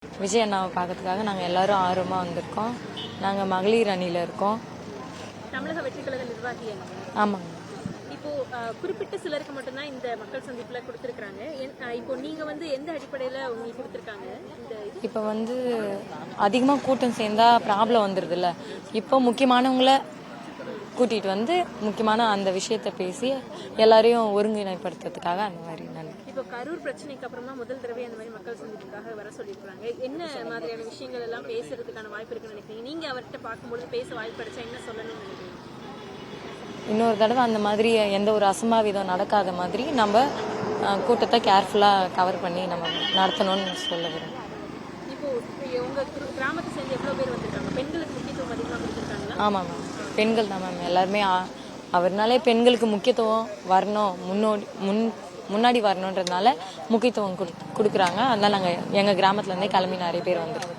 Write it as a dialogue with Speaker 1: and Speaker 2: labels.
Speaker 1: விஜய் அண்ணாவை பார்க்கறதுக்காக நாங்கள் எல்லாரும் ஆர்வமாக வந்திருக்கோம். நாங்கள் மகளிர் அணியில் இருக்கோம்.
Speaker 2: தமிழக வெற்றி கழக நிர்வாகி.
Speaker 1: ஆமாங்க.
Speaker 2: இப்போ குறிப்பிட்ட சிலருக்கு மட்டும்தான் இந்த மக்கள் சந்திப்புல கொடுத்துருக்காங்க. இப்போ நீங்க எந்த அடிப்படையில உங்களுக்கு கொடுத்துருக்காங்க?
Speaker 1: இப்போ அதிகமாக கூட்டம் சேர்ந்தா ப்ராப்ளம் வந்துடுது இல்லை. இப்போ முக்கியமானவங்கள கூட்டிகிட்டு முக்கியமான அந்த விஷயத்தை பேசி எல்லாரையும் ஒருங்கிணைப்படுத்துறதுக்காக அந்த மாதிரி
Speaker 2: இப்போ கரூர் பிரச்சனைக்கு அப்புறமா முதல் தடவை அந்த மாதிரி மக்கள் சந்திப்புக்காக வர சொல்லியிருக்காங்க. என்ன மாதிரியான விஷயங்கள் எல்லாம் பேசுறதுக்கான வாய்ப்பு இருக்குன்னு நினைக்கிறீங்க? நீங்க அவர்கிட்ட பார்க்கும்போது பேச வாய்ப்பு கிடைச்சா என்ன சொல்லணும்னு நினைக்கிறீங்க?
Speaker 1: இன்னொரு தடவை அந்த மாதிரி எந்த ஒரு அசம்பாவிதம் நடக்காத மாதிரி நம்ம கூட்டத்தை கேர்ஃபுல்லாக கவர் பண்ணி நம்ம நடத்தணும்னு சொல்ல வரோம்.
Speaker 2: இப்போ உங்க கிராமத்தை சேர்ந்து எவ்வளோ பேர் வந்திருக்காங்க? பெண்களுக்கு முக்கியத்துவம் அதிகமாக கொடுத்துருக்காங்களா?
Speaker 1: ஆமாம் மேம், பெண்கள் தான் மேம். எல்லாருமே அவர்னாலே பெண்களுக்கு முக்கியத்துவம் வரணும், முன்னாடி வரணுன்றதுனால முக்கியத்துவம் கொடுக்குறாங்க. அதனால நாங்கள் எங்கள் கிராமத்துலேருந்தே கிளம்பி நிறைய பேர் வந்துருக்கோம்.